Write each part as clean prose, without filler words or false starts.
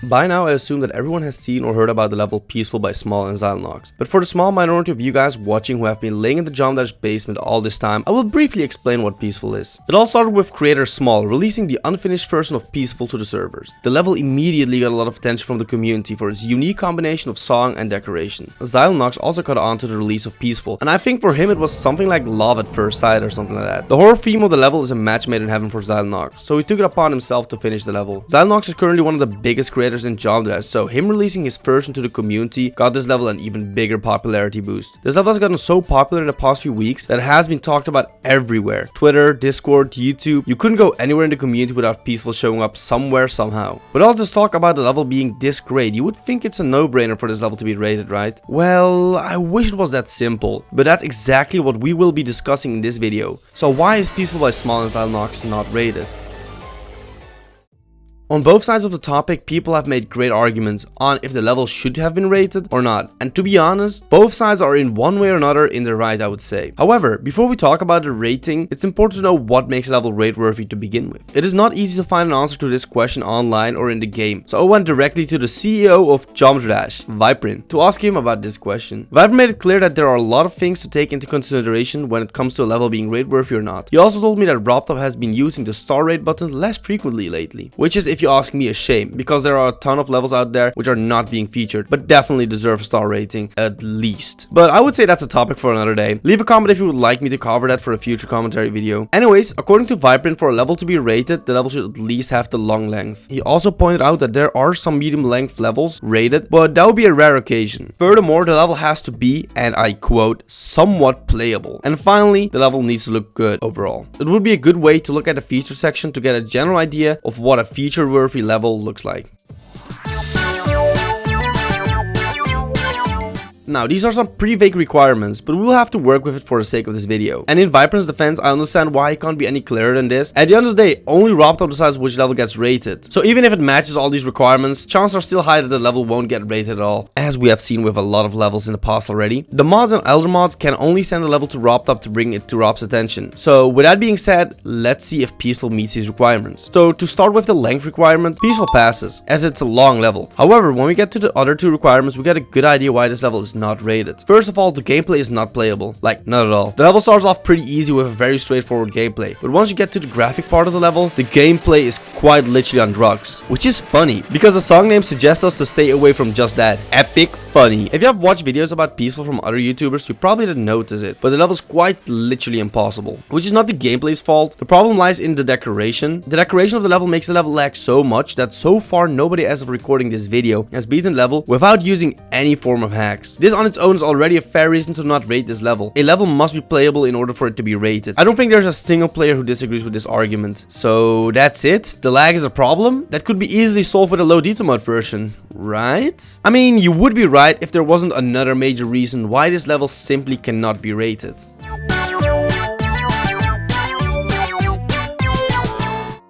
By now I assume that everyone has seen or heard about the level Peaceful by Small and Zylenox, but for the small minority of you guys watching who have been laying in the Jomdash basement all this time, I will briefly explain what Peaceful is. It all started with creator Small releasing the unfinished version of Peaceful to the servers. The level immediately got a lot of attention from the community for its unique combination of song and decoration. Zylenox also caught on to the release of Peaceful, and I think for him it was something like love at first sight or something like that. The horror theme of the level is a match made in heaven for Zylenox, so he took it upon himself to finish the level. Zylenox is currently one of the biggest creators in Jomdash, so him releasing his version to the community got this level an even bigger popularity boost. This level has gotten so popular in the past few weeks that it has been talked about everywhere. Twitter, Discord, YouTube. You couldn't go anywhere in the community without Peaceful showing up somewhere somehow. With all this talk about the level being this great, you would think it's a no-brainer for this level to be rated, right? Well, I wish it was that simple, but that's exactly what we will be discussing in this video. So why is Peaceful by Small and Zylenox not rated? On both sides of the topic, people have made great arguments on if the level should have been rated or not, and to be honest, both sides are in one way or another in the right, I would say. However, before we talk about the rating, it's important to know what makes a level rate-worthy to begin with. It is not easy to find an answer to this question online or in the game, so I went directly to the CEO of Jomdash, Viprin, to ask him about this question. Viprin made it clear that there are a lot of things to take into consideration when it comes to a level being rate-worthy or not. He also told me that RobTop has been using the star rate button less frequently lately, which is, if you ask me, a shame, because there are a ton of levels out there which are not being featured, but definitely deserve a star rating, at least. But I would say that's a topic for another day. Leave a comment if you would like me to cover that for a future commentary video. Anyways, according to Viprin, for a level to be rated, the level should at least have the long length. He also pointed out that there are some medium length levels rated, but that would be a rare occasion. Furthermore, the level has to be, and I quote, somewhat playable. And finally, the level needs to look good overall. It would be a good way to look at the feature section to get a general idea of what a feature-worthy level looks like. Now, these are some pretty vague requirements, but we'll have to work with it for the sake of this video. And in Viprin's defense, I understand why he can't be any clearer than this. At the end of the day, only RobTop decides which level gets rated. So even if it matches all these requirements, chances are still high that the level won't get rated at all, as we have seen with a lot of levels in the past already. The mods and elder mods can only send a level to RobTop to bring it to Rob's attention. So with that being said, let's see if Peaceful meets these requirements. So to start with the length requirement, Peaceful passes, as it's a long level. However, when we get to the other two requirements, we get a good idea why this level is not rated. First of all, the gameplay is not playable. Like, not at all. The level starts off pretty easy with a very straightforward gameplay, but once you get to the graphic part of the level, the gameplay is quite literally on drugs. Which is funny, because the song name suggests us to stay away from just that. Epic funny. If you have watched videos about Peaceful from other YouTubers, you probably didn't notice it, but the level is quite literally impossible. Which is not the gameplay's fault. The problem lies in the decoration. The decoration of the level makes the level lag so much that so far nobody as of recording this video has beaten the level without using any form of hacks. This on its own is already a fair reason to not rate this level. A level must be playable in order for it to be rated. I don't think there's a single player who disagrees with this argument. So that's it. The lag is a problem that could be easily solved with a low detail mode version, right? I mean, you would be right if there wasn't another major reason why this level simply cannot be rated.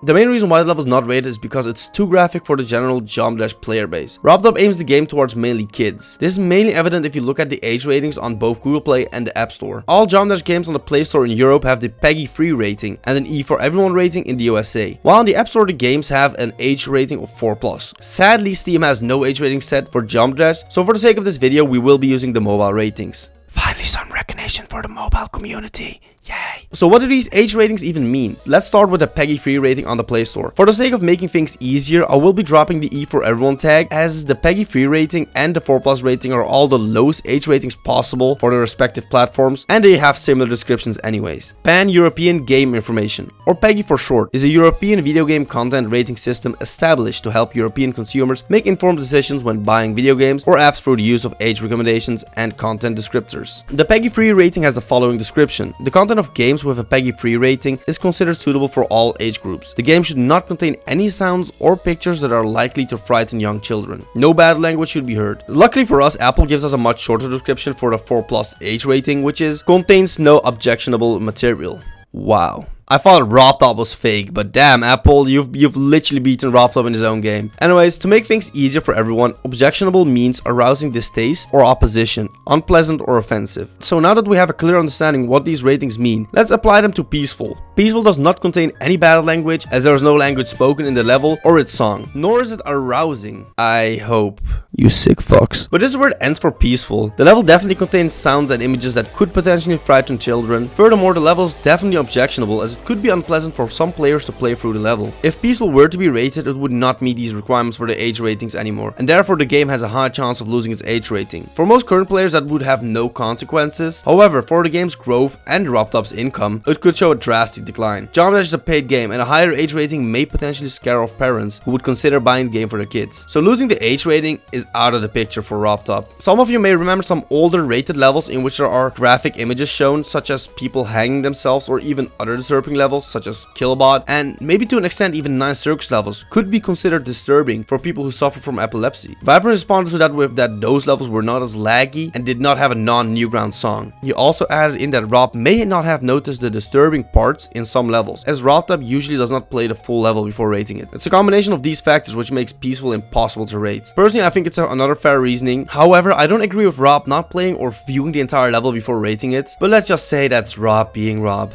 The main reason why the level is not rated is because it's too graphic for the general Jomdash player base. RobTop aims the game towards mainly kids. This is mainly evident if you look at the age ratings on both Google Play and the App Store. All Jomdash games on the Play Store in Europe have the PEGI 3 rating and an E for everyone rating in the USA. While on the App Store the games have an age rating of 4+. Sadly, Steam has no age rating set for Jomdash, so for the sake of this video we will be using the mobile ratings. Finally some recognition for the mobile community. Yay. So what do these age ratings even mean? Let's start with the PEGI 3 rating on the Play Store. For the sake of making things easier, I will be dropping the E for everyone tag, as the PEGI 3 rating and the 4+ rating are all the lowest age ratings possible for the respective platforms, and they have similar descriptions anyways. Pan-European Game Information, or PEGI for short, is a European video game content rating system established to help European consumers make informed decisions when buying video games or apps through the use of age recommendations and content descriptors. The PEGI 3 rating has the following description. The content of games with a PEGI 3 rating is considered suitable for all age groups. The game should not contain any sounds or pictures that are likely to frighten young children. No bad language should be heard. Luckily for us, Apple gives us a much shorter description for the 4+ age rating, which is contains no objectionable material. Wow. I thought RobTop was fake, but damn Apple, you've literally beaten RobTop in his own game. Anyways, to make things easier for everyone, objectionable means arousing distaste or opposition, unpleasant or offensive. So now that we have a clear understanding what these ratings mean, let's apply them to Peaceful. Peaceful does not contain any bad language, as there is no language spoken in the level or its song, nor is it arousing. I hope. You sick fucks. But this is where it ends for Peaceful. The level definitely contains sounds and images that could potentially frighten children. Furthermore, the level is definitely objectionable, as it could be unpleasant for some players to play through the level. If Peaceful were to be rated, it would not meet these requirements for the age ratings anymore, and therefore the game has a high chance of losing its age rating. For most current players, that would have no consequences. However, for the game's growth and RobTop's income, it could show a drastic decline. Jump Dash is a paid game, and a higher age rating may potentially scare off parents who would consider buying the game for their kids. So losing the age rating is out of the picture for RobTop. Some of you may remember some older rated levels in which there are graphic images shown, such as people hanging themselves, or even other disturbing levels such as Killbot, and maybe to an extent even 9 circus levels could be considered disturbing for people who suffer from epilepsy. Viprin responded to that with that those levels were not as laggy and did not have a non-Newgrounds song. He also added in that Rob may not have noticed the disturbing parts in some levels, as RobTop usually does not play the full level before rating it. It's a combination of these factors which makes Peaceful impossible to rate. Personally, I think it's another fair reasoning. However, I don't agree with Rob not playing or viewing the entire level before rating it, but let's just say that's Rob being Rob.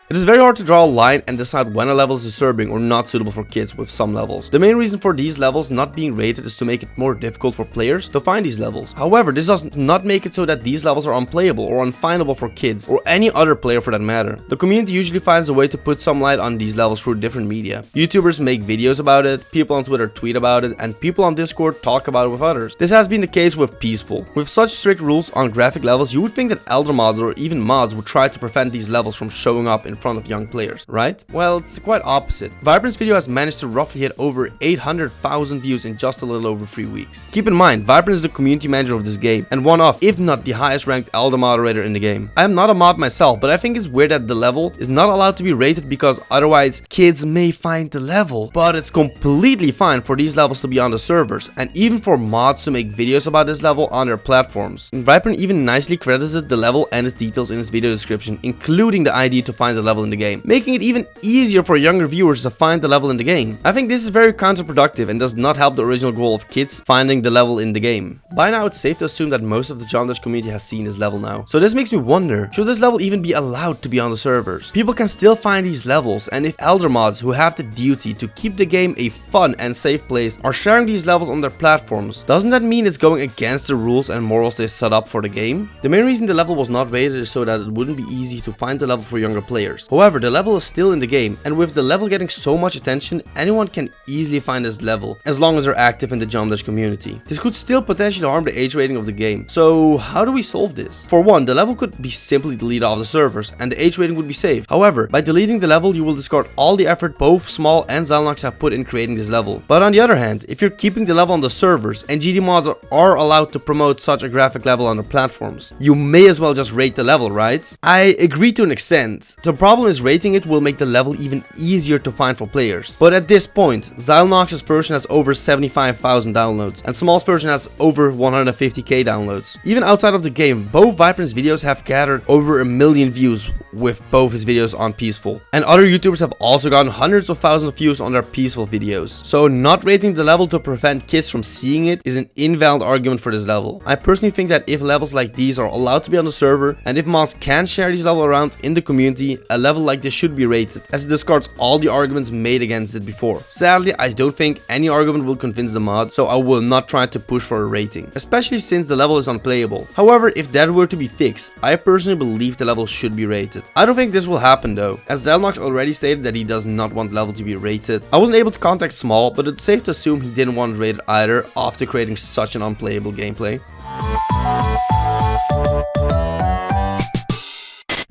It is very hard to draw a line and decide when a level is disturbing or not suitable for kids with some levels. The main reason for these levels not being rated is to make it more difficult for players to find these levels. However, this does not make it so that these levels are unplayable or unfindable for kids or any other player for that matter. The community usually finds a way to put some light on these levels through different media. YouTubers make videos about it, people on Twitter tweet about it, and people on Discord talk about it with others. This has been the case with Peaceful. With such strict rules on graphic levels, you would think that elder mods or even mods would try to prevent these levels from showing up in front of young players, right? Well, it's quite opposite. Viprin's video has managed to roughly hit over 800,000 views in just a little over 3 weeks. Keep in mind, Viprin is the community manager of this game and one of, if not the highest ranked elder moderator in the game. I am not a mod myself, but I think it's weird that the level is not allowed to be rated because otherwise kids may find the level. But it's completely fine for these levels to be on the servers and even for mods to make videos about this level on their platforms. And Viprin even nicely credited the level and its details in his video description, including the ID to find the level in the game, making it even easier for younger viewers to find the level in the game. I think this is very counterproductive and does not help the original goal of kids finding the level in the game. By now, it's safe to assume that most of the Jump Dash community has seen this level now. So this makes me wonder, should this level even be allowed to be on the servers? People can still find these levels, and if elder mods who have the duty to keep the game a fun and safe place are sharing these levels on their platforms, doesn't that mean it's going against the rules and morals they set up for the game? The main reason the level was not rated is so that it wouldn't be easy to find the level for younger players. However, the level is still in the game, and with the level getting so much attention, anyone can easily find this level as long as they're active in the Jump Dash community. This could still potentially harm the age rating of the game. So how do we solve this? For one, the level could be simply deleted off the servers and the age rating would be saved. However, by deleting the level, you will discard all the effort both Small and Zylenox have put in creating this level. But on the other hand, if you're keeping the level on the servers and GD mods are allowed to promote such a graphic level on their platforms, you may as well just rate the level, right? I agree to an extent. The problem is rating it will make the level even easier to find for players. But at this point, Zylenox's version has over 75,000 downloads and Small's version has over 150k downloads. Even outside of the game, both Viprin's videos have gathered over 1 million views with both his videos on Peaceful. And other YouTubers have also gotten hundreds of thousands of views on their Peaceful videos. So not rating the level to prevent kids from seeing it is an invalid argument for this level. I personally think that if levels like these are allowed to be on the server and if mods can share these levels around in the community, a level like this should be rated, as it discards all the arguments made against it before. Sadly, I don't think any argument will convince the mod, so I will not try to push for a rating, especially since the level is unplayable. However, if that were to be fixed, I personally believe the level should be rated. I don't think this will happen though, as Zylenox already stated that he does not want the level to be rated. I wasn't able to contact Small, but it's safe to assume he didn't want it rated either after creating such an unplayable gameplay.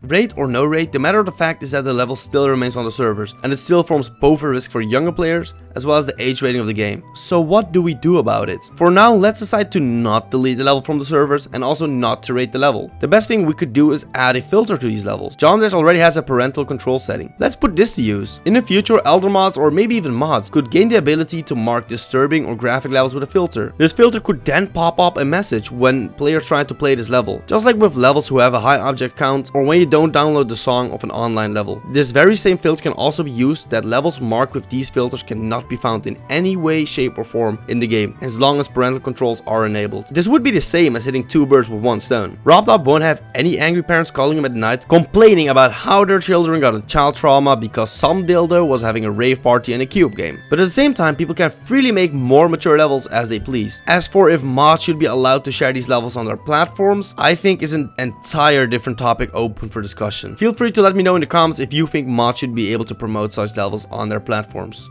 Rate or no rate, the matter of the fact is that the level still remains on the servers, and it still forms both a risk for younger players as well as the age rating of the game. So what do we do about it? For now, let's decide to not delete the level from the servers and also not to rate the level. The best thing we could do is add a filter to these levels. Jump Dash already has a parental control setting. Let's put this to use. In the future, elder mods or maybe even mods could gain the ability to mark disturbing or graphic levels with a filter. This filter could then pop up a message when players try to play this level. Just like with levels who have a high object count or when you don't don't download the song of an online level. This very same filter can also be used that levels marked with these filters cannot be found in any way, shape or form in the game, as long as parental controls are enabled. This would be the same as hitting two birds with one stone. RobTop won't have any angry parents calling him at night complaining about how their children got a child trauma because some dildo was having a rave party in a cube game. But at the same time, people can freely make more mature levels as they please. As for if mods should be allowed to share these levels on their platforms, I think is an entire different topic open for discussion. Feel free to let me know in the comments if you think mods should be able to promote such levels on their platforms.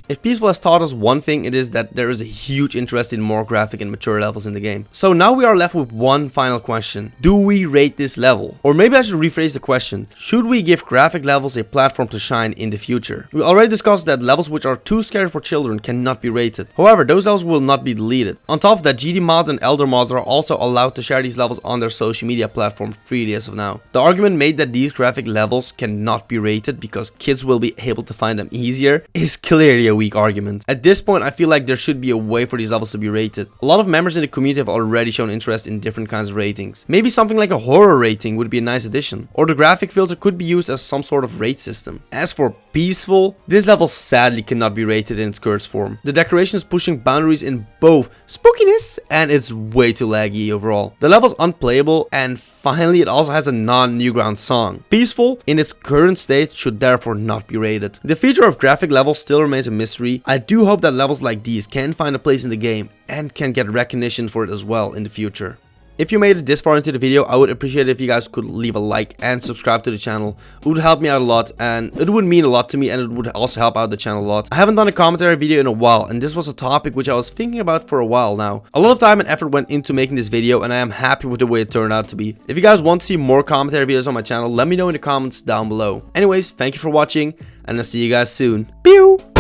If Peaceful has taught us one thing, it is that there is a huge interest in more graphic and mature levels in the game. So now we are left with one final question. Do we rate this level? Or maybe I should rephrase the question. Should we give graphic levels a platform to shine in the future? We already discussed that levels which are too scary for children cannot be rated. However, those levels will not be deleted. On top of that, GD mods and Elder mods are also allowed to share these levels on their social media platform freely as of now. The argument made that these graphic levels cannot be rated because kids will be able to find them easier is clearly a weak argument. At this point, I feel like there should be a way for these levels to be rated. A lot of members in the community have already shown interest in different kinds of ratings. Maybe something like a horror rating would be a nice addition. Or the graphic filter could be used as some sort of rate system. As for Peaceful, this level sadly cannot be rated in its current form. The decoration is pushing boundaries in both spookiness and it's way too laggy overall. The level is unplayable, and finally it also has a non-Newgrounds song. Peaceful in its current state should therefore not be rated. The feature of graphic levels still remains a mystery. I do hope that levels like these can find a place in the game and can get recognition for it as well in the future. If you made it this far into the video, I would appreciate it if you guys could leave a like and subscribe to the channel. It would help me out a lot, and it would mean a lot to me, and it would also help out the channel a lot. I haven't done a commentary video in a while, and this was a topic which I was thinking about for a while now. A lot of time and effort went into making this video, and I am happy with the way it turned out to be. If you guys want to see more commentary videos on my channel, let me know in the comments down below. Anyways, thank you for watching, and I'll see you guys soon. Pew!